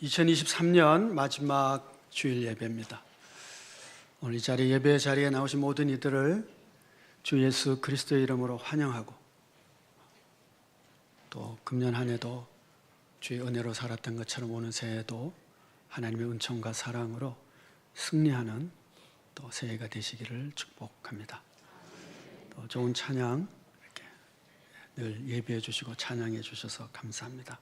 2023년 마지막 주일 예배입니다. 오늘 이 자리 예배 자리에 나오신 모든 이들을 주 예수 그리스도의 이름으로 환영하고, 또 금년 한 해도 주의 은혜로 살았던 것처럼 오는 새해도 하나님의 은총과 사랑으로 승리하는 또 새해가 되시기를 축복합니다. 또 좋은 찬양 이렇게 늘 예배해 주시고 찬양해 주셔서 감사합니다.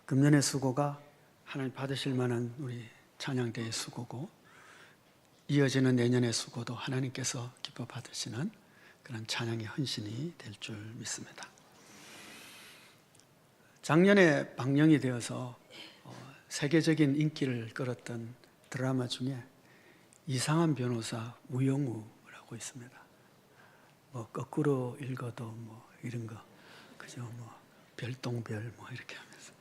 금년의 수고가 하나님 받으실 만한 우리 찬양대의 수고고, 이어지는 내년의 수고도 하나님께서 기뻐 받으시는 그런 찬양의 헌신이 될 줄 믿습니다. 작년에 방영이 되어서 세계적인 인기를 끌었던 드라마 중에 이상한 변호사 우영우라고 있습니다. 뭐 거꾸로 읽어도 뭐 이런 거, 그죠? 뭐 별똥별 뭐 이렇게 하면서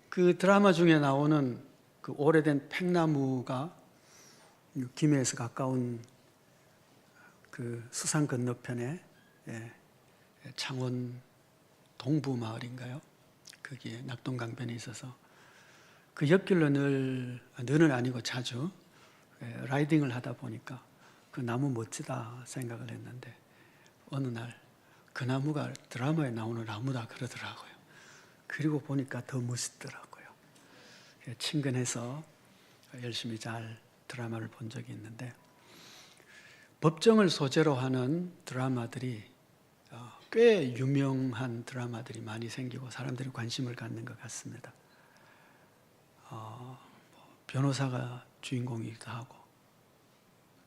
그 드라마 중에 나오는 그 오래된 팽나무가 김해에서 가까운 그 수산 건너편에 창원 동부 마을인가요? 거기에 낙동강변에 있어서 그 옆길로 늘은 아니고 자주 라이딩을 하다 보니까 그 나무 멋지다 생각을 했는데, 어느 날 그 나무가 드라마에 나오는 나무다 그러더라고요. 그리고 보니까 더 멋있더라고요. 친근해서 열심히 잘 드라마를 본 적이 있는데, 법정을 소재로 하는 드라마들이 꽤 유명한 드라마들이 많이 생기고 사람들이 관심을 갖는 것 같습니다. 변호사가 주인공이기도 하고,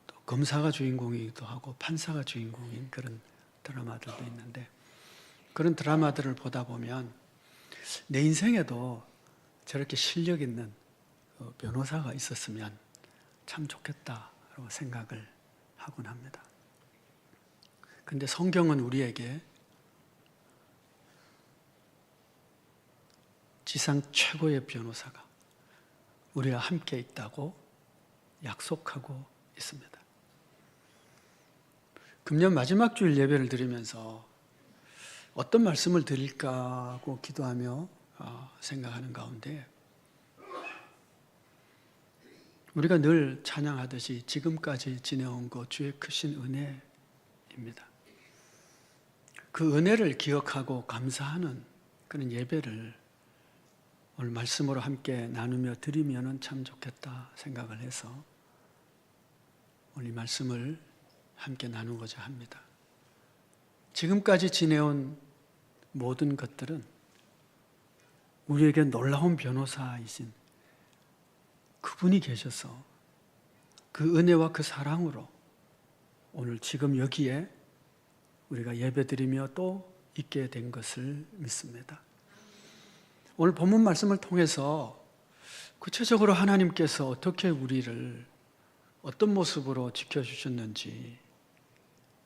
또 검사가 주인공이기도 하고, 판사가 주인공인 그런 드라마들도 있는데, 그런 드라마들을 보다 보면 내 인생에도 저렇게 실력 있는 변호사가 있었으면 참 좋겠다라고 생각을 하곤 합니다. 그런데 성경은 우리에게 지상 최고의 변호사가 우리와 함께 있다고 약속하고 있습니다. 금년 마지막 주일 예배를 드리면서 어떤 말씀을 드릴까 하고 기도하며 생각하는 가운데, 우리가 늘 찬양하듯이 지금까지 지내온 것 주의 크신 은혜입니다. 그 은혜를 기억하고 감사하는 그런 예배를 오늘 말씀으로 함께 나누며 드리면 참 좋겠다 생각을 해서 오늘 이 말씀을 함께 나누고자 합니다. 지금까지 지내온 모든 것들은 우리에게 놀라운 변호사이신 그분이 계셔서 그 은혜와 그 사랑으로 오늘 지금 여기에 우리가 예배드리며 또 있게 된 것을 믿습니다. 오늘 본문 말씀을 통해서 구체적으로 하나님께서 어떻게 우리를 어떤 모습으로 지켜주셨는지,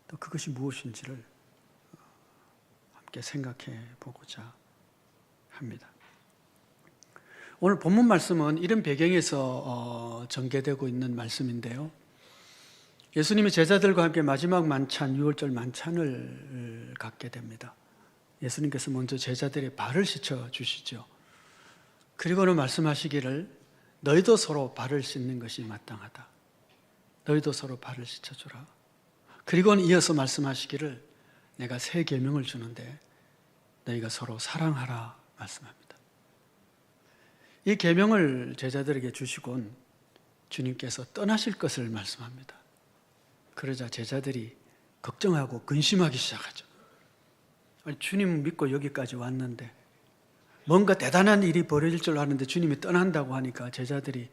또 그것이 무엇인지를 함께 생각해 보고자 합니다. 오늘 본문 말씀은 이런 배경에서 전개되고 있는 말씀인데요, 예수님이 제자들과 함께 마지막 만찬, 유월절 만찬을 갖게 됩니다. 예수님께서 먼저 제자들의 발을 씻어 주시죠. 그리고는 말씀하시기를 너희도 서로 발을 씻는 것이 마땅하다. 너희도 서로 발을 씻어주라. 그리고는 이어서 말씀하시기를 내가 새 계명을 주는데 너희가 서로 사랑하라 말씀합니다. 이 계명을 제자들에게 주시곤 주님께서 떠나실 것을 말씀합니다. 그러자 제자들이 걱정하고 근심하기 시작하죠. 아니, 주님 믿고 여기까지 왔는데 뭔가 대단한 일이 벌어질 줄 아는데 주님이 떠난다고 하니까 제자들이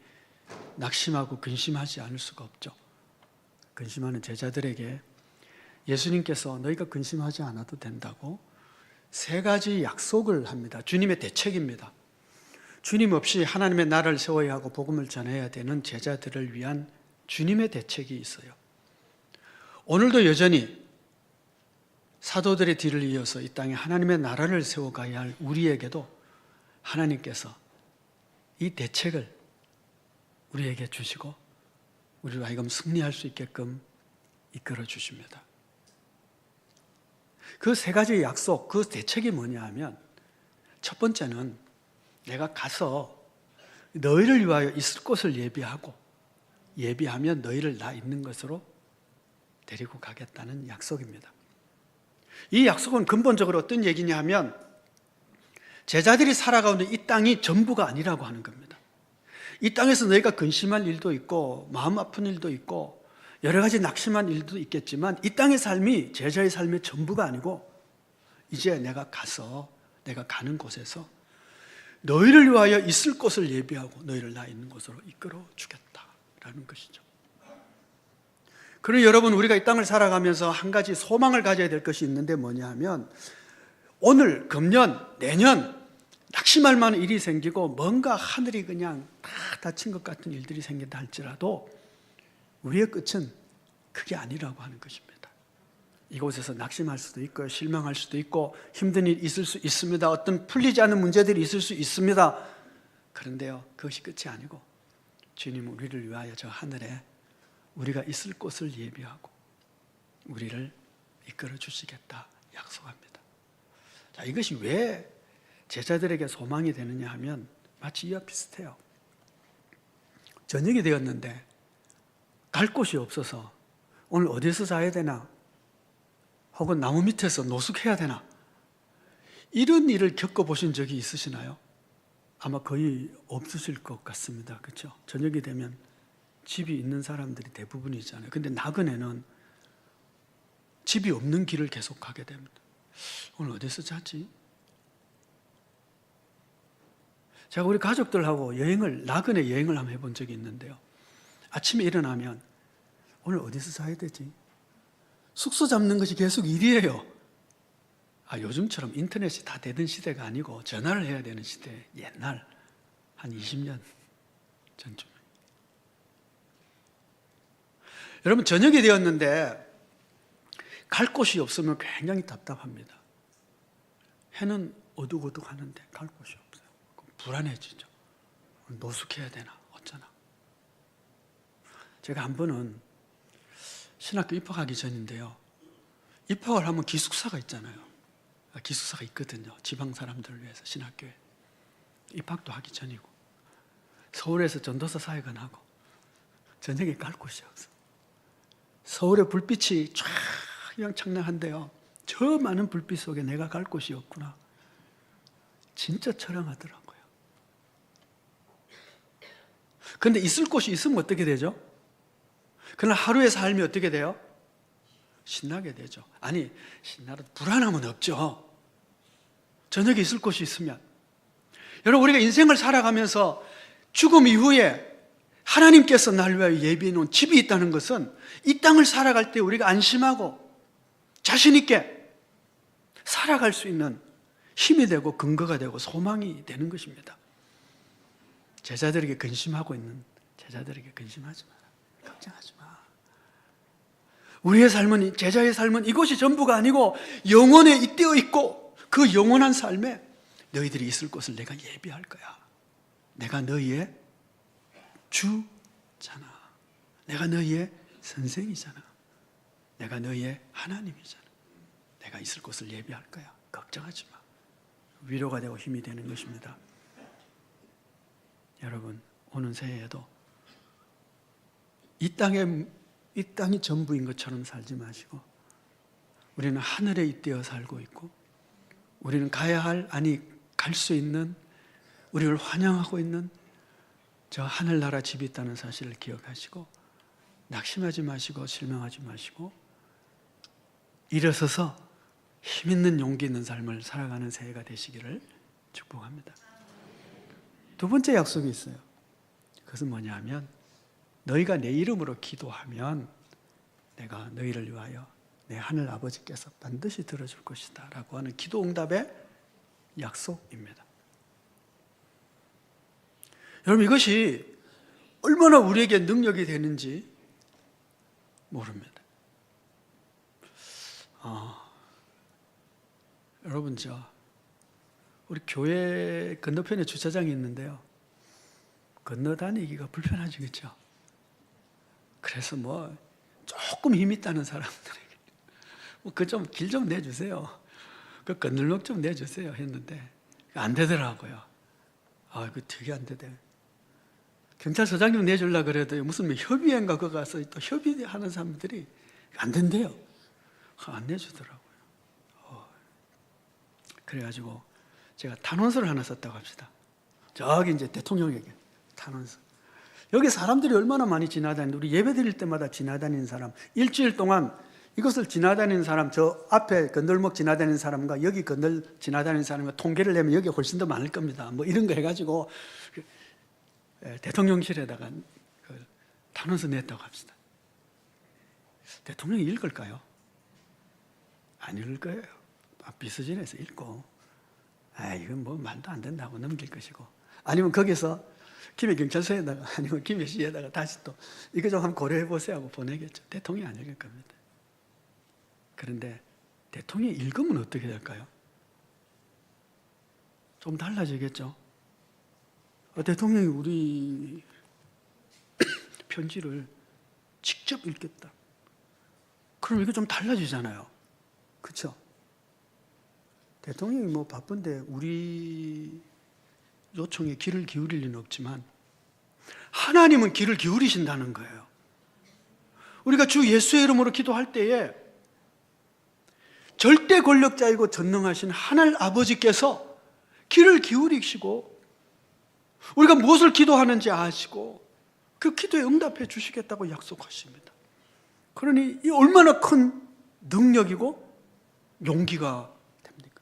낙심하고 근심하지 않을 수가 없죠. 근심하는 제자들에게 예수님께서 너희가 근심하지 않아도 된다고 세 가지 약속을 합니다. 주님의 대책입니다. 주님 없이 하나님의 나라를 세워야 하고 복음을 전해야 되는 제자들을 위한 주님의 대책이 있어요. 오늘도 여전히 사도들의 뒤를 이어서 이 땅에 하나님의 나라를 세워가야 할 우리에게도 하나님께서 이 대책을 우리에게 주시고 우리로 하여금 승리할 수 있게끔 이끌어 주십니다. 그 세 가지 약속, 그 대책이 뭐냐 하면, 첫 번째는 내가 가서 너희를 위하여 있을 곳을 예비하면 너희를 나 있는 것으로 데리고 가겠다는 약속입니다. 이 약속은 근본적으로 어떤 얘기냐 하면 제자들이 살아가는 이 땅이 전부가 아니라고 하는 겁니다. 이 땅에서 너희가 근심할 일도 있고 마음 아픈 일도 있고 여러 가지 낙심한 일도 있겠지만 이 땅의 삶이 제자의 삶의 전부가 아니고 이제 내가 가는 곳에서 너희를 위하여 있을 곳을 예비하고 너희를 나 있는 곳으로 이끌어 주겠다라는 것이죠. 그리고 여러분, 우리가 이 땅을 살아가면서 한 가지 소망을 가져야 될 것이 있는데 뭐냐 하면 오늘, 금년, 내년 낙심할 만한 일이 생기고 뭔가 하늘이 그냥 다 닫힌 것 같은 일들이 생긴다 할지라도 우리의 끝은 그게 아니라고 하는 것입니다. 이곳에서 낙심할 수도 있고 실망할 수도 있고 힘든 일이 있을 수 있습니다. 어떤 풀리지 않은 문제들이 있을 수 있습니다. 그런데요, 그것이 끝이 아니고 주님은 우리를 위하여 저 하늘에 우리가 있을 곳을 예비하고 우리를 이끌어 주시겠다 약속합니다. 자, 이것이 왜 제자들에게 소망이 되느냐 하면 마치 이와 비슷해요. 저녁이 되었는데 갈 곳이 없어서 오늘 어디서 자야 되나, 혹은 나무 밑에서 노숙해야 되나, 이런 일을 겪어보신 적이 있으시나요? 아마 거의 없으실 것 같습니다. 그렇죠? 저녁이 되면 집이 있는 사람들이 대부분이잖아요. 근데 나그네는 집이 없는 길을 계속 가게 됩니다. 오늘 어디서 자지? 제가 우리 가족들하고 나그네 여행을 한번 해본 적이 있는데요. 아침에 일어나면 오늘 어디서 자야 되지? 숙소 잡는 것이 계속 일이에요. 요즘처럼 인터넷이 다 되던 시대가 아니고 전화를 해야 되는 시대, 옛날 한 20년 전쯤. 여러분, 저녁이 되었는데 갈 곳이 없으면 굉장히 답답합니다. 해는 어둑어둑하는데 갈 곳이 없어요. 불안해지죠. 노숙해야 되나 어쩌나. 제가 한 번은 신학교 입학하기 전인데요, 입학을 하면 기숙사가 있잖아요. 기숙사가 있거든요. 지방 사람들을 위해서 신학교에. 입학도 하기 전이고 서울에서 전도사 사역을 하고 저녁에 갈 곳이 없어. 서울의 불빛이 쫙 휘황찬란한데요, 저 많은 불빛 속에 내가 갈 곳이 없구나. 진짜 처량하더라고요. 그런데 있을 곳이 있으면 어떻게 되죠? 그러나 하루의 삶이 어떻게 돼요? 신나게 되죠. 아니, 신나도 불안함은 없죠. 저녁에 있을 곳이 있으면. 여러분, 우리가 인생을 살아가면서 죽음 이후에 하나님께서 날 위하여 예비해 놓은 집이 있다는 것은 이 땅을 살아갈 때 우리가 안심하고 자신 있게 살아갈 수 있는 힘이 되고 근거가 되고 소망이 되는 것입니다. 제자들에게 근심하고 있는 제자들에게 근심하지 마라. 걱정하지 마. 우리의 삶은, 제자의 삶은 이것이 전부가 아니고 영원에 잇대어 있고 그 영원한 삶에 너희들이 있을 곳을 내가 예비할 거야. 내가 너희의 주잖아. 내가 너희의 선생이잖아. 내가 너희의 하나님이잖아. 내가 있을 곳을 예비할 거야. 걱정하지 마. 위로가 되고 힘이 되는 것입니다. 여러분, 오는 새해에도 이 땅이 전부인 것처럼 살지 마시고 우리는 하늘에 잇대어 살고 있고 우리는 갈 수 있는, 우리를 환영하고 있는 저 하늘나라 집이 있다는 사실을 기억하시고 낙심하지 마시고 실망하지 마시고 일어서서 힘있는 용기 있는 삶을 살아가는 새해가 되시기를 축복합니다. 두 번째 약속이 있어요. 그것은 뭐냐 하면 너희가 내 이름으로 기도하면 내가 너희를 위하여 내 하늘 아버지께서 반드시 들어줄 것이다 라고 하는 기도 응답의 약속입니다. 여러분, 이것이 얼마나 우리에게 능력이 되는지 모릅니다. 여러분, 우리 교회 건너편에 주차장이 있는데요, 건너 다니기가 불편하지, 그렇죠? 그래서 조금 힘 있다는 사람들에게 길 좀 내주세요. 그 건널목 좀 내주세요 했는데 안 되더라고요. 아, 이거 되게 안 되대. 경찰서장님 내주려고 그래도 무슨 뭐 협의회인가 그거 가서 또 협의하는 사람들이 안 된대요. 안 내주더라고요. 그래가지고 제가 탄원서를 하나 썼다고 합시다. 저기 이제 대통령에게 탄원서. 여기 사람들이 얼마나 많이 지나다니는데, 우리 예배 드릴 때마다 지나다니는 사람, 일주일 동안 이것을 지나다니는 사람, 저 앞에 건널목 지나다니는 사람과 여기 지나다니는 사람과 통계를 내면 여기 훨씬 더 많을 겁니다. 뭐 이런 거 해가지고 대통령실에다가 탄원서 냈다고 합시다. 대통령이 읽을까요? 안 읽을 거예요. 비서진에서 읽고, 이건 뭐 말도 안 된다고 넘길 것이고, 아니면 거기서 김해경찰서에다가 아니면 김해시에다가 다시 또 이거 좀 한번 고려해 보세요 하고 보내겠죠. 대통령이 안 읽을 겁니다. 그런데 대통령이 읽으면 어떻게 될까요? 좀 달라지겠죠. 대통령이 우리 편지를 직접 읽겠다. 그럼 이거 좀 달라지잖아요. 그렇죠? 대통령이 뭐 바쁜데 우리 요청에 귀를 기울일 리는 없지만 하나님은 귀를 기울이신다는 거예요. 우리가 주 예수의 이름으로 기도할 때에 절대 권력자이고 전능하신 하늘 아버지께서 귀를 기울이시고 우리가 무엇을 기도하는지 아시고 그 기도에 응답해 주시겠다고 약속하십니다. 그러니 이 얼마나 큰 능력이고 용기가 됩니까?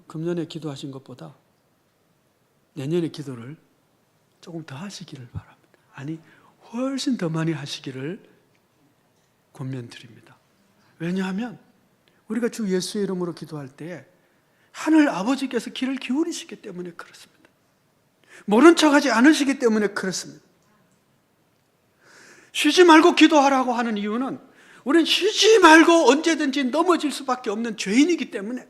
금년에 기도하신 것보다 내년에 기도를 조금 더 하시기를 바랍니다. 아니, 훨씬 더 많이 하시기를 권면드립니다. 왜냐하면 우리가 주 예수의 이름으로 기도할 때 하늘 아버지께서 귀를 기울이시기 때문에 그렇습니다. 모른 척하지 않으시기 때문에 그렇습니다. 쉬지 말고 기도하라고 하는 이유는 우리는 쉬지 말고 언제든지 넘어질 수밖에 없는 죄인이기 때문에,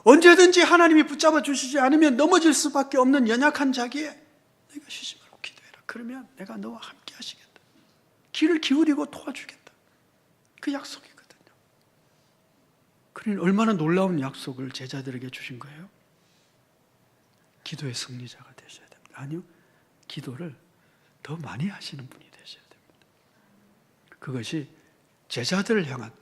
언제든지 하나님이 붙잡아 주시지 않으면 넘어질 수밖에 없는 연약한 자기에 내가 쉬지 말고 기도해라. 그러면 내가 너와 함께 하시겠다. 귀를 기울이고 도와주겠다. 그 약속이거든요. 그러니 얼마나 놀라운 약속을 제자들에게 주신 거예요? 기도의 승리자가 되셔야 됩니다. 아니요, 기도를 더 많이 하시는 분이 되셔야 됩니다. 그것이 제자들을 향한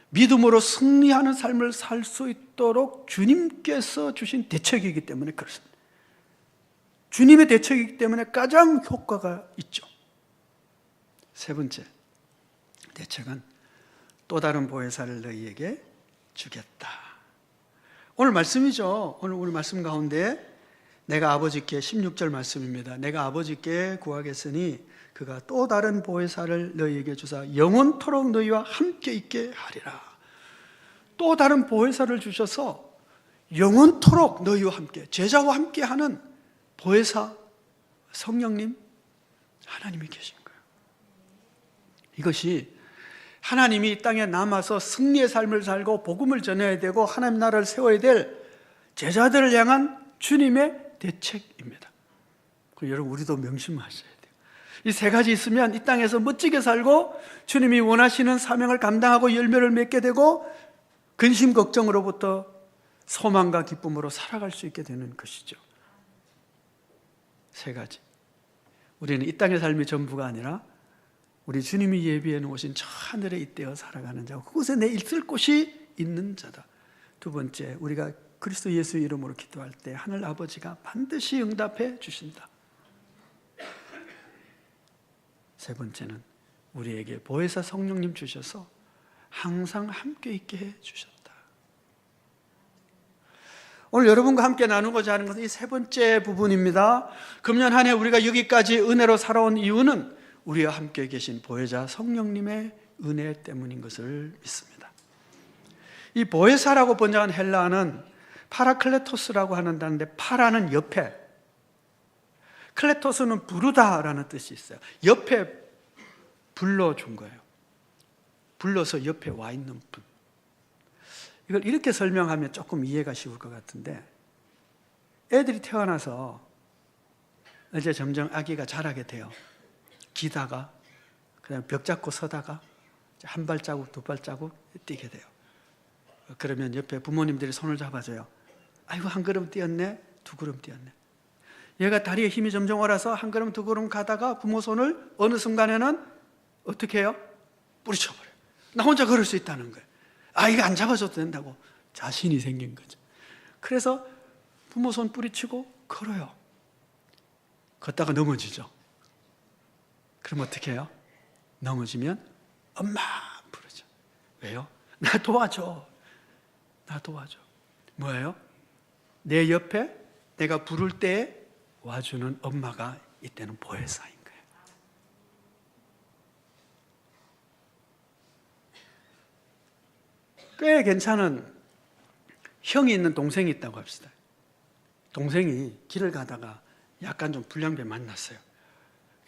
믿음으로 승리하는 삶을 살 수 있도록 주님께서 주신 대책이기 때문에 그렇습니다. 주님의 대책이기 때문에 가장 효과가 있죠. 세 번째 대책은 또 다른 보혜사를 너희에게 주겠다. 오늘 말씀이죠. 오늘 우리 말씀 가운데 내가 아버지께 16절 말씀입니다. 내가 아버지께 구하겠으니 그가 또 다른 보혜사를 너희에게 주사 영원토록 너희와 함께 있게 하리라. 또 다른 보혜사를 주셔서 영원토록 너희와 함께, 제자와 함께 하는 보혜사 성령님 하나님이 계신 거예요. 이것이 하나님이 이 땅에 남아서 승리의 삶을 살고 복음을 전해야 되고 하나님 나라를 세워야 될 제자들을 향한 주님의 대책입니다. 여러분, 우리도 명심하셔야 돼요. 이 세 가지 있으면 이 땅에서 멋지게 살고 주님이 원하시는 사명을 감당하고 열매를 맺게 되고 근심 걱정으로부터 소망과 기쁨으로 살아갈 수 있게 되는 것이죠. 세 가지. 우리는 이 땅의 삶이 전부가 아니라 우리 주님이 예비해 놓으신 저 하늘에 잇대어 살아가는 자고 그곳에 내 있을 곳이 있는 자다. 두 번째, 우리가 그리스도 예수의 이름으로 기도할 때 하늘 아버지가 반드시 응답해 주신다. 세 번째는 우리에게 보혜사 성령님 주셔서 항상 함께 있게 해 주셨다. 오늘 여러분과 함께 나누고자 하는 것은 이 세 번째 부분입니다. 금년 한 해 우리가 여기까지 은혜로 살아온 이유는 우리와 함께 계신 보혜사 성령님의 은혜 때문인 것을 믿습니다. 이 보혜사라고 번역한 헬라어는 파라클레토스라고 하는 단어인데, 파라는 옆에, 클레토스는 부르다라는 뜻이 있어요. 옆에 불러준 거예요. 불러서 옆에 와 있는 분. 이걸 이렇게 설명하면 조금 이해가 쉬울 것 같은데, 애들이 태어나서 이제 점점 아기가 자라게 돼요. 기다가, 그다음에 벽 잡고 서다가 한 발자국, 두 발자국 뛰게 돼요. 그러면 옆에 부모님들이 손을 잡아줘요. 아이고 한 걸음 뛰었네, 두 걸음 뛰었네. 얘가 다리에 힘이 점점 와서 한 걸음 두 걸음 가다가 부모 손을 어느 순간에는 어떻게 해요? 뿌리쳐버려요. 나 혼자 걸을 수 있다는 거예요. 아, 이거 안 잡아줘도 된다고 자신이 생긴 거죠. 그래서 부모 손 뿌리치고 걸어요. 걷다가 넘어지죠. 그럼 어떻게 해요? 넘어지면 엄마 부르죠. 왜요? 나 도와줘. 나 도와줘. 뭐예요? 내 옆에 내가 부를 때 와주는 엄마가 이때는 보혜사인 거예요. 꽤 괜찮은 형이 있는 동생이 있다고 합시다. 동생이 길을 가다가 약간 좀 불량배 만났어요.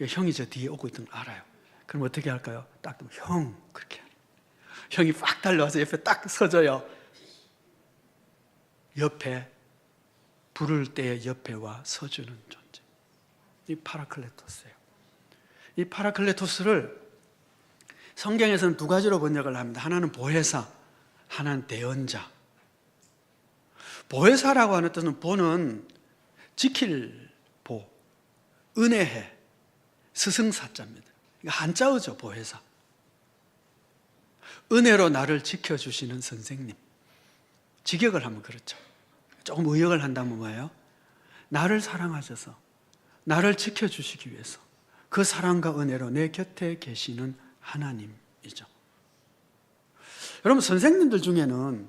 형이 저 뒤에 오고 있던 걸 알아요. 그럼 어떻게 할까요? 딱 형 그렇게 형이 빡 달려와서 옆에 딱 서줘요. 옆에 부를 때 옆에 와 서주는 존재. 이 파라클레토스예요. 이 파라클레토스를 성경에서는 두 가지로 번역을 합니다. 하나는 보혜사, 하나는 대언자. 보혜사라고 하는 뜻은 보는 지킬 보, 은혜해, 스승사자입니다. 한자어죠, 보혜사. 은혜로 나를 지켜주시는 선생님. 직역을 하면 그렇죠. 조금 의역을 한다면 뭐예요? 나를 사랑하셔서 나를 지켜주시기 위해서 그 사랑과 은혜로 내 곁에 계시는 하나님이죠. 여러분, 선생님들 중에는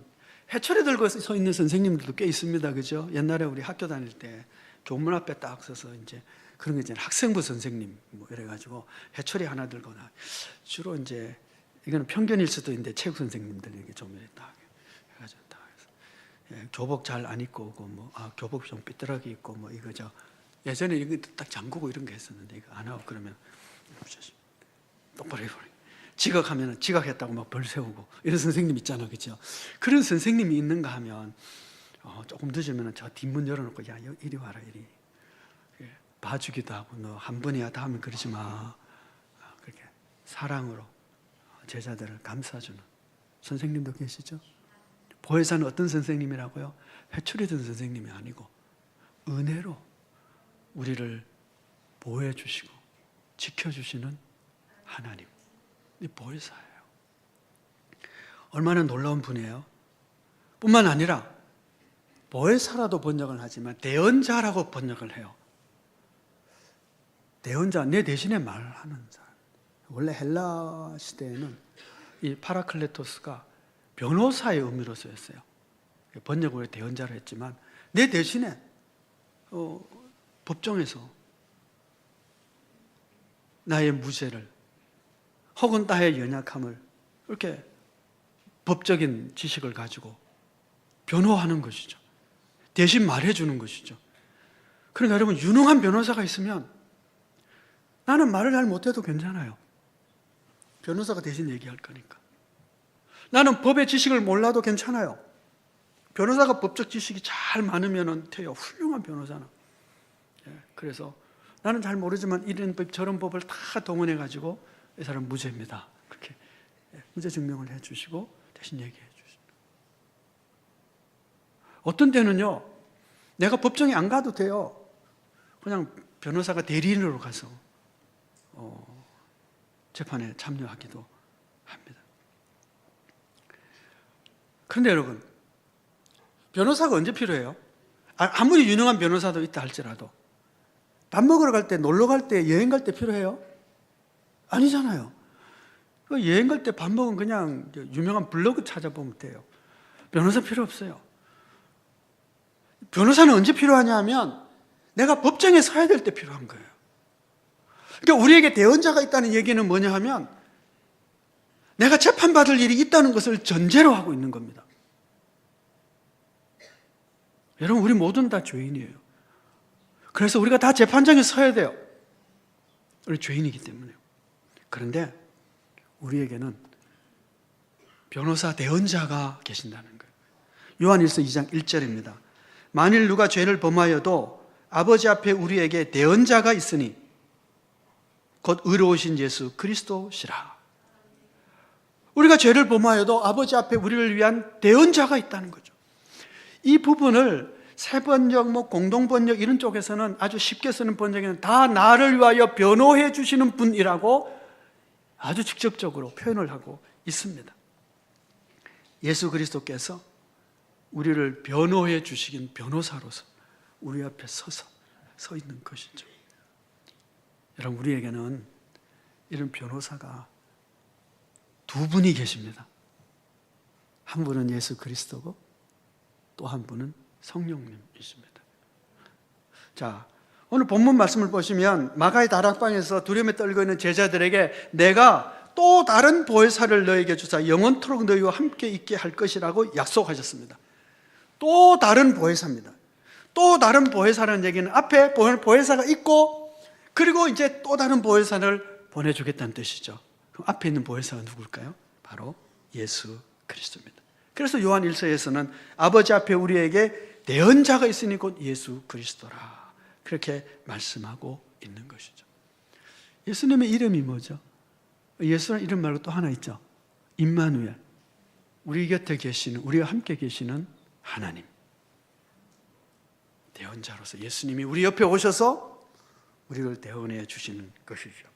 해초리 들고 서 있는 선생님들도 꽤 있습니다. 그죠? 옛날에 우리 학교 다닐 때 교문 앞에 딱 서서 이제 그런 거 있잖아요. 학생부 선생님 뭐 이래가지고 해초리 하나 들거나, 주로 이제 이거는 편견일 수도 있는데 체육 선생님들 이렇게 좀 이렇게 딱 해가지고 딱 해서, 예, 교복 잘 안 입고 오고 뭐 교복 좀 삐뚤하게 입고 뭐 이거 저 예전에 이거 딱 잠그고 이런 게 했었는데 이거 안 하고 그러면 똑바로 해버려. 지각하면 지각했다고 막 벌 세우고 이런 선생님 있잖아, 그렇죠? 그런 선생님이 있는가 하면 조금 늦으면 저 뒷문 열어놓고 야 이리 와라 이리 봐주기도 하고, 너 한 번이야 다음에 그러지 마. 그렇게 사랑으로 제자들을 감싸주는 선생님도 계시죠? 보혜사는 어떤 선생님이라고요? 회초리 든 선생님이 아니고 은혜로 우리를 보호해 주시고 지켜주시는 하나님, 이 보혜사예요. 얼마나 놀라운 분이에요. 뿐만 아니라 보혜사라도 번역을 하지만 대언자라고 번역을 해요. 대언자, 내 대신에 말하는 사람. 원래 헬라 시대에는 이 파라클레토스가 변호사의 의미로 쓰였어요. 번역을 대언자로 했지만 내 대신에 법정에서 나의 무죄를 혹은 나의 연약함을 이렇게 법적인 지식을 가지고 변호하는 것이죠. 대신 말해주는 것이죠. 그러니까 여러분, 유능한 변호사가 있으면 나는 말을 잘 못해도 괜찮아요. 변호사가 대신 얘기할 거니까. 나는 법의 지식을 몰라도 괜찮아요. 변호사가 법적 지식이 잘 많으면 돼요. 훌륭한 변호사는. 그래서 나는 잘 모르지만 이런 법 저런 법을 다 동원해가지고 이 사람 무죄입니다. 그렇게 무죄 증명을 해주시고 대신 얘기해 주십니다. 어떤 때는요, 내가 법정에 안 가도 돼요. 그냥 변호사가 대리인으로 가서 재판에 참여하기도 합니다. 그런데 여러분, 변호사가 언제 필요해요? 아무리 유능한 변호사도 있다 할지라도 밥 먹으러 갈 때, 놀러 갈 때, 여행 갈 때 필요해요? 아니잖아요. 여행 갈 때 밥 먹으면 그냥 유명한 블로그 찾아보면 돼요. 변호사 필요 없어요. 변호사는 언제 필요하냐 하면 내가 법정에 서야 될 때 필요한 거예요. 그러니까 우리에게 대언자가 있다는 얘기는 뭐냐 하면 내가 재판받을 일이 있다는 것을 전제로 하고 있는 겁니다. 여러분, 우리 모두는 다 죄인이에요. 그래서 우리가 다 재판장에 서야 돼요. 우리 죄인이기 때문에요. 그런데 우리에게는 변호사 대언자가 계신다는 거예요. 요한일서 2장 1절입니다. 만일 누가 죄를 범하여도 아버지 앞에 우리에게 대언자가 있으니 곧 의로우신 예수 그리스도시라. 우리가 죄를 범하여도 아버지 앞에 우리를 위한 대언자가 있다는 거죠. 이 부분을 새 번역, 공동 번역 이런 쪽에서는 아주 쉽게 쓰는 번역에는 다 나를 위하여 변호해 주시는 분이라고 아주 직접적으로 표현을 하고 있습니다. 예수 그리스도께서 우리를 변호해 주시긴 변호사로서 우리 앞에 서 있는 것이죠. 여러분, 우리에게는 이런 변호사가 두 분이 계십니다. 한 분은 예수 그리스도고 또 한 분은 성령님이십니다. 자, 오늘 본문 말씀을 보시면 마가의 다락방에서 두려움에 떨고 있는 제자들에게 내가 또 다른 보혜사를 너에게 주사 영원토록 너희와 함께 있게 할 것이라고 약속하셨습니다. 또 다른 보혜사입니다. 또 다른 보혜사라는 얘기는 앞에 보혜사가 있고 그리고 이제 또 다른 보혜사를 보내주겠다는 뜻이죠. 그럼 앞에 있는 보혜사가 누굴까요? 바로 예수 그리스도입니다. 그래서 요한 1서에서는 아버지 앞에 우리에게 대언자가 있으니 곧 예수 그리스도라 그렇게 말씀하고 있는 것이죠. 예수님의 이름이 뭐죠? 예수는 이름 말고 또 하나 있죠. 임마누엘, 우리 곁에 계시는, 우리와 함께 계시는 하나님. 대언자로서 예수님이 우리 옆에 오셔서 우리를 대언해 주시는 것이죠.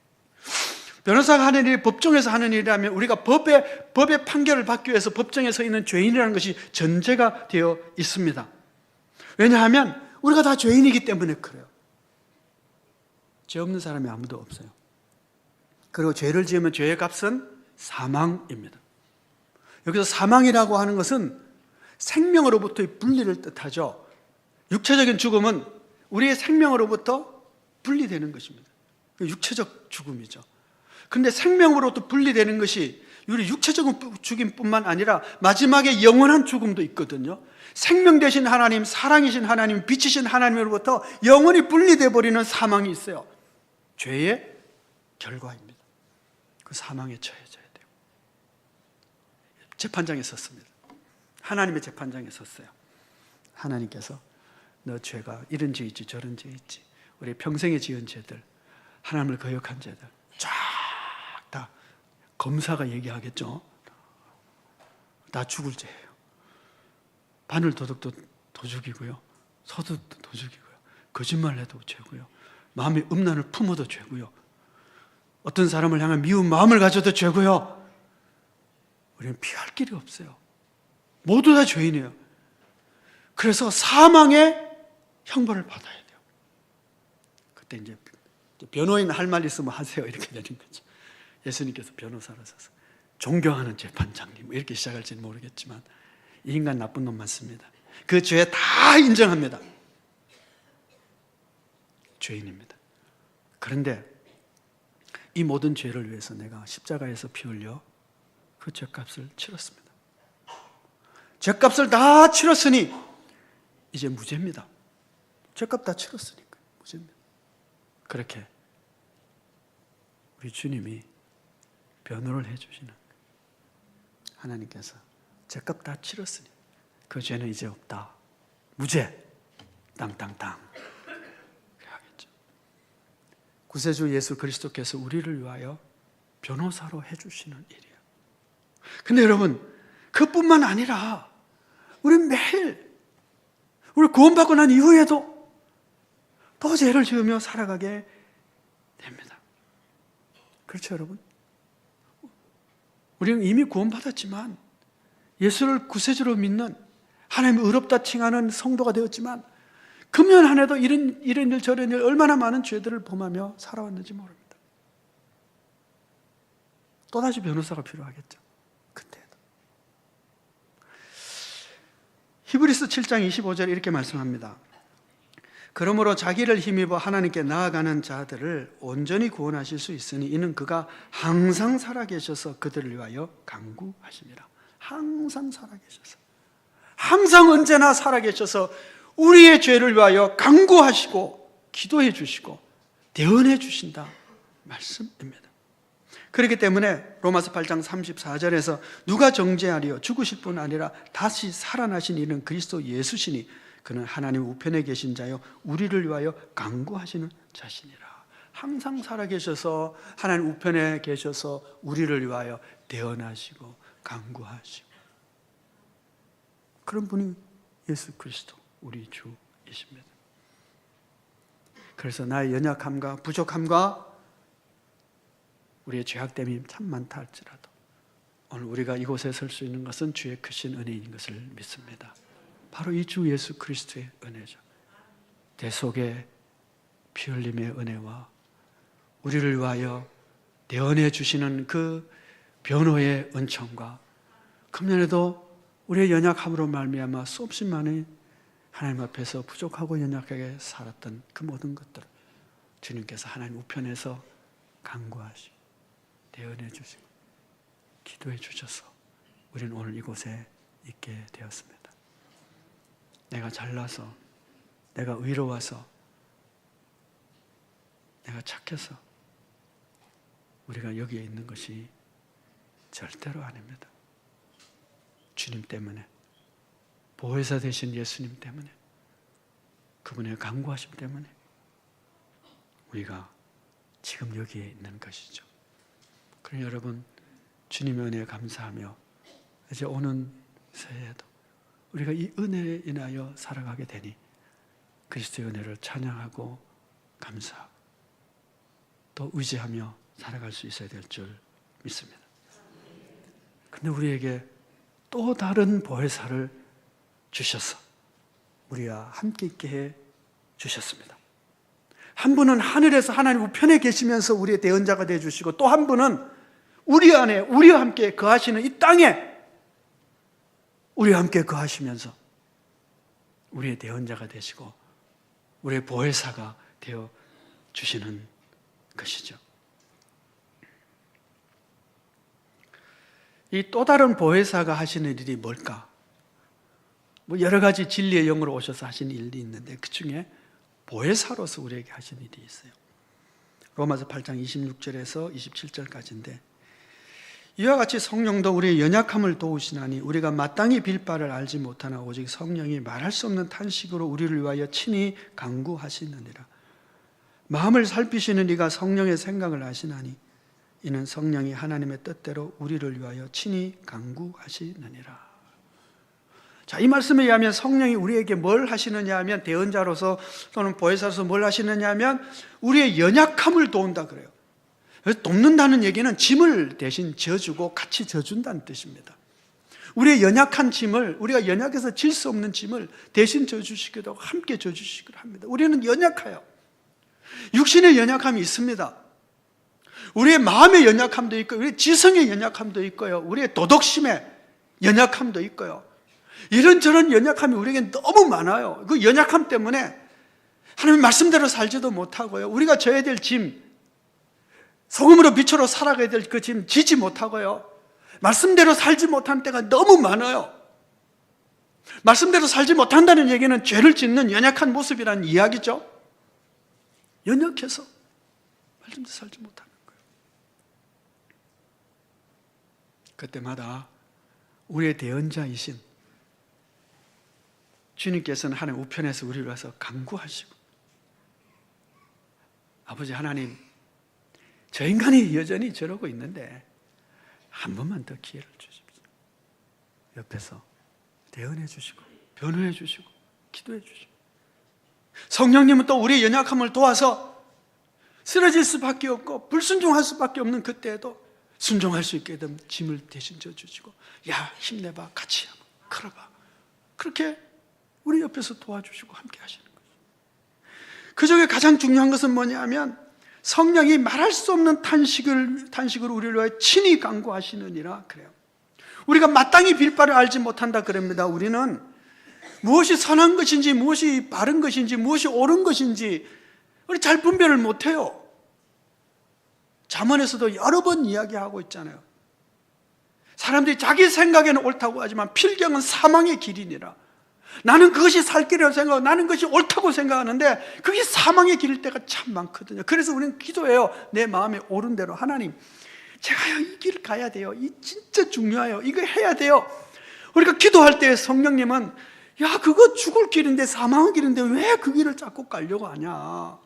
변호사가 하는 일이 법정에서 하는 일이라면 우리가 법의 판결을 받기 위해서 법정에 서 있는 죄인이라는 것이 전제가 되어 있습니다. 왜냐하면 우리가 다 죄인이기 때문에 그래요. 죄 없는 사람이 아무도 없어요. 그리고 죄를 지으면 죄의 값은 사망입니다. 여기서 사망이라고 하는 것은 생명으로부터의 분리를 뜻하죠. 육체적인 죽음은 우리의 생명으로부터 분리되는 것입니다. 육체적 죽음이죠. 그런데 생명으로부터 분리되는 것이 우리 육체적인 죽음뿐만 아니라 마지막에 영원한 죽음도 있거든요. 생명 되신 하나님, 사랑이신 하나님, 빛이신 하나님으로부터 영원히 분리되어 버리는 사망이 있어요. 죄의 결과입니다. 그 사망에 처해져야 돼요. 재판장에 섰습니다. 하나님의 재판장에 섰어요. 하나님께서 너 죄가 이런 죄 있지 저런 죄 있지 우리 평생에 지은 죄들, 하나님을 거역한 죄들 쫙 다 검사가 얘기하겠죠. 다 죽을 죄예요. 바늘 도둑도 도둑이고요, 서두도 도둑이고요, 거짓말해도 죄고요, 마음에 음란을 품어도 죄고요, 어떤 사람을 향한 미운 마음을 가져도 죄고요. 우리는 피할 길이 없어요. 모두 다 죄인이에요. 그래서 사망의 형벌을 받아야 돼요. 그때 이제 변호인 할 말 있으면 하세요 이렇게 되는 거죠. 예수님께서 변호사로 서서 존경하는 재판장님 이렇게 시작할지는 모르겠지만 이 인간 나쁜 놈 맞습니다. 그 죄 다 인정합니다. 죄인입니다. 그런데 이 모든 죄를 위해서 내가 십자가에서 피 흘려 그 죄값을 치렀습니다. 죄값을 다 치렀으니 이제 무죄입니다. 죄값 다 치렀으니까 무죄입니다. 그렇게 우리 주님이 변호를 해주시는 거예요. 하나님께서 죄값 다 치렀으니 그 죄는 이제 없다. 무죄. 땅땅땅. 그래야겠죠. 구세주 예수 그리스도께서 우리를 위하여 변호사로 해주시는 일이에요. 근데 여러분, 그뿐만 아니라 우리 매일 우리 구원받고 난 이후에도 또 죄를 지으며 살아가게 됩니다. 그렇죠, 여러분? 우리는 이미 구원받았지만 예수를 구세주로 믿는 하나님의 의롭다 칭하는 성도가 되었지만 금년 한 해도 이런 일 저런 일 얼마나 많은 죄들을 범하며 살아왔는지 모릅니다. 또다시 변호사가 필요하겠죠. 그때도. 히브리서 7장 25절 이렇게 말씀합니다. 그러므로 자기를 힘입어 하나님께 나아가는 자들을 온전히 구원하실 수 있으니 이는 그가 항상 살아계셔서 그들을 위하여 간구하시니라. 항상 살아계셔서, 항상 언제나 살아계셔서 우리의 죄를 위하여 간구하시고 기도해 주시고 대언해 주신다 말씀입니다. 그렇기 때문에 로마서 8장 34절에서 누가 정죄하리요 죽으실 뿐 아니라 다시 살아나신 이는 그리스도 예수시니 그는 하나님 우편에 계신 자요 우리를 위하여 간구하시는 자시니라. 항상 살아계셔서 하나님 우편에 계셔서 우리를 위하여 대언하시고 간구하시고 그런 분이 예수 그리스도 우리 주이십니다. 그래서 나의 연약함과 부족함과 우리의 죄악됨이 참 많다 할지라도 오늘 우리가 이곳에 설 수 있는 것은 주의 크신 은혜인 것을 믿습니다. 바로 이 주 예수 그리스도의 은혜죠. 대속의 피 흘림의 은혜와 우리를 위하여 대언해 주시는 그 변호의 은총과 금년에도 우리의 연약함으로 말미암아 수없이 많은 하나님 앞에서 부족하고 연약하게 살았던 그 모든 것들을 주님께서 하나님 우편에서 간구하시고 대언해 주시고 기도해 주셔서 우리는 오늘 이곳에 있게 되었습니다. 내가 잘나서, 내가 의로워서, 내가 착해서 우리가 여기에 있는 것이 절대로 아닙니다. 주님 때문에, 보혜사 되신 예수님 때문에, 그분의 간구하심 때문에 우리가 지금 여기에 있는 것이죠. 그럼 여러분, 주님의 은혜에 감사하며 이제 오는 새해에도 우리가 이 은혜에 인하여 살아가게 되니 그리스도의 은혜를 찬양하고 감사하고 또 의지하며 살아갈 수 있어야 될 줄 믿습니다. 근데 우리에게 또 다른 보혜사를 주셔서 우리와 함께 있게 해 주셨습니다. 한 분은 하늘에서 하나님 우편에 계시면서 우리의 대언자가 되어 주시고 또 한 분은 우리 안에 우리와 함께 거하시는 이 땅에 우리와 함께 거하시면서 우리의 대언자가 되시고 우리의 보혜사가 되어 주시는 것이죠. 이 또 다른 보혜사가 하시는 일이 뭘까? 여러 가지 진리의 영으로 오셔서 하시는 일이 있는데 그 중에 보혜사로서 우리에게 하시는 일이 있어요. 로마서 8장 26절에서 27절까지인데 이와 같이 성령도 우리의 연약함을 도우시나니 우리가 마땅히 빌 바를 알지 못하나 오직 성령이 말할 수 없는 탄식으로 우리를 위하여 친히 간구하시느니라. 마음을 살피시는 이가 성령의 생각을 아시나니 이는 성령이 하나님의 뜻대로 우리를 위하여 친히 간구하시느니라. 자, 이 말씀에 의하면 성령이 우리에게 뭘 하시느냐 하면 대언자로서 또는 보혜사로서 뭘 하시느냐 하면 우리의 연약함을 도운다 그래요. 돕는다는 얘기는 짐을 대신 져주고 같이 져준다는 뜻입니다. 우리의 연약한 짐을, 우리가 연약해서 질 수 없는 짐을 대신 져주시기도 하고 함께 져주시기도 합니다. 우리는 연약해요. 육신의 연약함이 있습니다. 우리의 마음의 연약함도 있고 우리의 지성의 연약함도 있고요. 우리의 도덕심의 연약함도 있고요. 이런저런 연약함이 우리에게 너무 많아요. 그 연약함 때문에 하나님 말씀대로 살지도 못하고요. 우리가 져야 될 짐, 소금으로 빛으로 살아가야 될 그 짐 지지 못하고요. 말씀대로 살지 못한 때가 너무 많아요. 말씀대로 살지 못한다는 얘기는 죄를 짓는 연약한 모습이라는 이야기죠. 연약해서 말씀대로 살지 못하는 거예요. 그때마다 우리의 대언자이신 주님께서는 하나님 우편에서 우리를 와서 간구하시고 아버지 하나님, 저 인간이 여전히 저러고 있는데 한 번만 더 기회를 주십시오. 옆에서 대언해 주시고 변호해 주시고 기도해 주시고 성령님은 또 우리의 연약함을 도와서 쓰러질 수밖에 없고 불순종할 수밖에 없는 그때에도 순종할 수 있게 된 짐을 대신 져주시고 야 힘내봐 같이 한번 걸어봐 그렇게 우리 옆에서 도와주시고 함께 하시는 거예요. 그 중에 가장 중요한 것은 뭐냐 하면 성령이 말할 수 없는 탄식으로 우리를 위하여 친히 간구하시느니라 그래요. 우리가 마땅히 빌 바를 알지 못한다 그럽니다. 우리는 무엇이 선한 것인지 무엇이 바른 것인지 무엇이 옳은 것인지 우리 잘 분별을 못해요. 잠언에서도 여러 번 이야기하고 있잖아요. 사람들이 자기 생각에는 옳다고 하지만 필경은 사망의 길이니라. 나는 그것이 살 길이라고 생각하고 나는 그것이 옳다고 생각하는데 그게 사망의 길일 때가 참 많거든요. 그래서 우리는 기도해요. 내 마음에 옳은 대로 하나님 제가요 이 길을 가야 돼요. 이 진짜 중요해요. 이거 해야 돼요. 우리가 기도할 때 성령님은 야 그거 죽을 길인데 사망의 길인데 왜 그 길을 자꾸 가려고 하냐.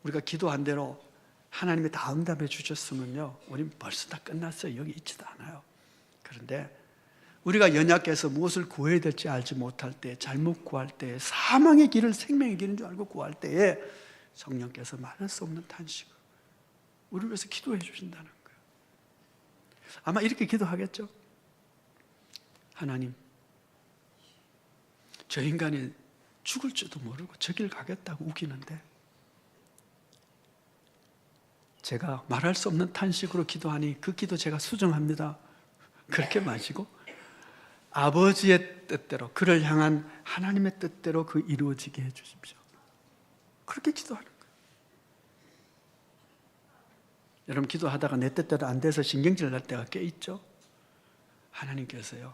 우리가 기도한 대로 하나님이 다 응답해 주셨으면요 우린 벌써 다 끝났어요. 여기 있지도 않아요. 그런데 우리가 연약해서 무엇을 구해야 될지 알지 못할 때, 잘못 구할 때, 사망의 길을 생명의 길인 줄 알고 구할 때에 성령께서 말할 수 없는 탄식으로 우리를 위해서 기도해 주신다는 거예요. 아마 이렇게 기도하겠죠. 하나님, 저 인간이 죽을지도 모르고 저 길 가겠다고 우기는데 제가 말할 수 없는 탄식으로 기도하니 그 기도 제가 수정합니다. 그렇게 마시고 아버지의 뜻대로, 그를 향한 하나님의 뜻대로 그 이루어지게 해 주십시오. 그렇게 기도하는 거예요. 여러분, 기도하다가 내 뜻대로 안 돼서 신경질 날 때가 꽤 있죠. 하나님께서요,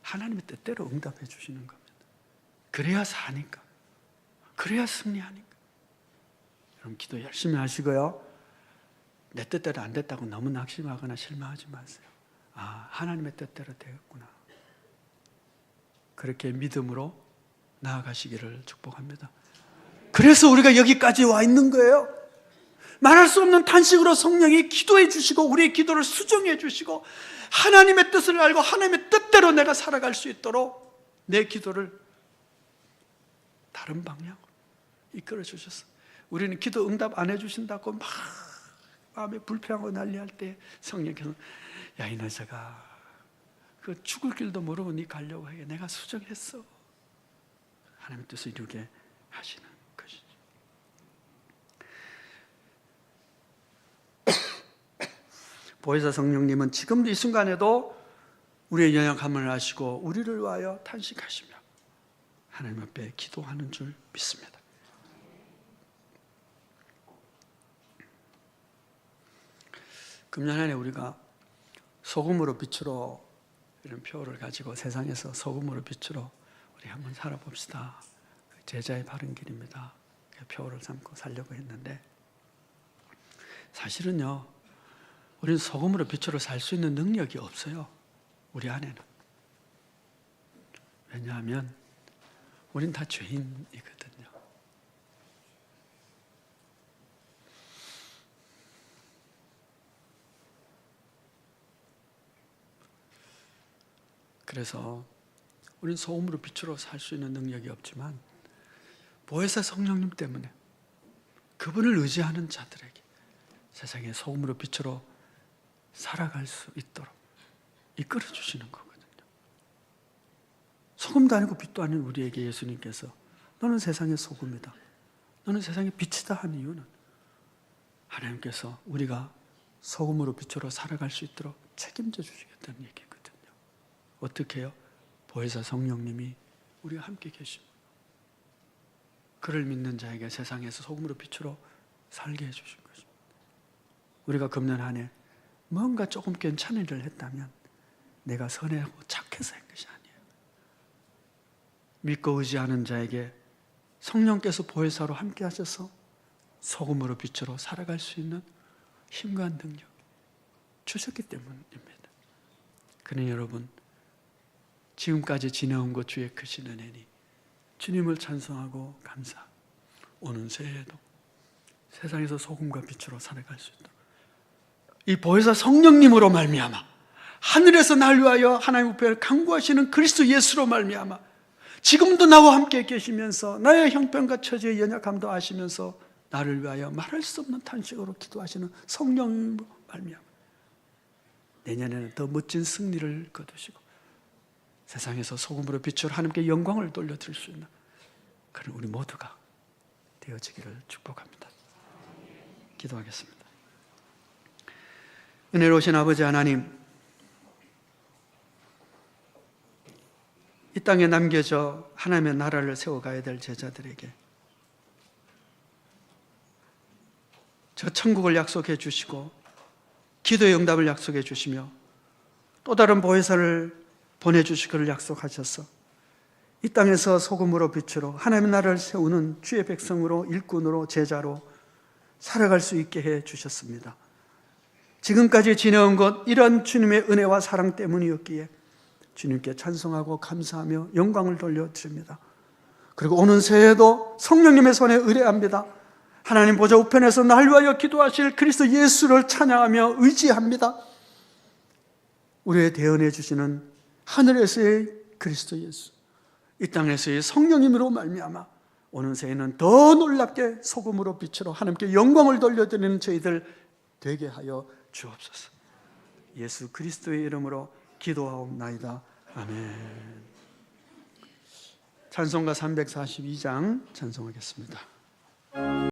하나님의 뜻대로 응답해 주시는 겁니다. 그래야 사니까, 그래야 승리하니까. 여러분, 기도 열심히 하시고요, 내 뜻대로 안 됐다고 너무 낙심하거나 실망하지 마세요. 아, 하나님의 뜻대로 되었구나. 그렇게 믿음으로 나아가시기를 축복합니다. 그래서 우리가 여기까지 와 있는 거예요. 말할 수 없는 탄식으로 성령이 기도해 주시고 우리의 기도를 수정해 주시고 하나님의 뜻을 알고 하나님의 뜻대로 내가 살아갈 수 있도록 내 기도를 다른 방향으로 이끌어 주셨어요. 우리는 기도 응답 안 해주신다고 막 마음에 불평하고 난리할 때 성령께서 야, 이 녀석아, 그 죽을 길도 모르고 네 가려고 해. 내가 수정했어. 하나님의 뜻을 이루게 하시는 것이죠. 보혜사 성령님은 지금도 이 순간에도 우리의 연약함을 아시고 우리를 위하여 탄식하시며 하나님 앞에 기도하는 줄 믿습니다. 금년 안에 우리가 소금으로 빛으로 이런 표를 가지고 세상에서 소금으로 빛으로 우리 한번 살아봅시다. 제자의 바른 길입니다. 그 표를 삼고 살려고 했는데 사실은요, 우리는 소금으로 빛으로 살 수 있는 능력이 없어요. 우리 안에는. 왜냐하면 우린 다 죄인이거든요. 그래서 우리는 소금으로 빛으로 살 수 있는 능력이 없지만 보혜사 성령님 때문에 그분을 의지하는 자들에게 세상에 소금으로 빛으로 살아갈 수 있도록 이끌어 주시는 거거든요. 소금도 아니고 빛도 아닌 우리에게 예수님께서 너는 세상의 소금이다, 너는 세상의 빛이다 한 이유는 하나님께서 우리가 소금으로 빛으로 살아갈 수 있도록 책임져 주시겠다는 얘기거든요. 어떻게 해요? 보혜사 성령님이 우리와 함께 계십니다. 그를 믿는 자에게 세상에서 소금으로 빛으로 살게 해주신 것입니다. 우리가 금년 한 해 뭔가 조금 괜찮은 일을 했다면 내가 선하고 착해서 한 것이 아니에요. 믿고 의지하는 자에게 성령께서 보혜사로 함께 하셔서 소금으로 빛으로 살아갈 수 있는 힘과 능력 주셨기 때문입니다. 그러니 여러분, 지금까지 지내온 것 주의 크신 은혜니 주님을 찬송하고 감사, 오는 새해에도 세상에서 소금과 빛으로 살아갈 수 있도록 이 보혜사 성령님으로 말미암아 하늘에서 날 위하여 하나님 앞에 간구하시는 그리스도 예수로 말미암아 지금도 나와 함께 계시면서 나의 형편과 처지의 연약함도 아시면서 나를 위하여 말할 수 없는 탄식으로 기도하시는 성령님으로 말미암아 내년에는 더 멋진 승리를 거두시고 세상에서 소금으로 빛으로 하나님께 영광을 돌려드릴 수 있는 그런 우리 모두가 되어지기를 축복합니다. 기도하겠습니다. 은혜로우신 아버지 하나님, 이 땅에 남겨져 하나님의 나라를 세워가야 될 제자들에게 저 천국을 약속해 주시고 기도의 응답을 약속해 주시며 또 다른 보혜사를 보내주시기를 약속하셔서 이 땅에서 소금으로 빛으로 하나님의 나라를 세우는 주의 백성으로 일꾼으로 제자로 살아갈 수 있게 해 주셨습니다. 지금까지 지내온 것 이런 주님의 은혜와 사랑 때문이었기에 주님께 찬송하고 감사하며 영광을 돌려드립니다. 그리고 오는 새해에도 성령님의 손에 의뢰합니다. 하나님 보좌 우편에서 날 위하여 기도하실 그리스도 예수를 찬양하며 의지합니다. 우리의 대언해 주시는 하늘에서의 그리스도 예수, 이 땅에서의 성령님으로 말미암아 오는 새해는 더 놀랍게 소금으로 빛으로 하나님께 영광을 돌려드리는 저희들 되게 하여 주옵소서. 예수 그리스도의 이름으로 기도하옵나이다. 아멘. 찬송가 342장 찬송하겠습니다.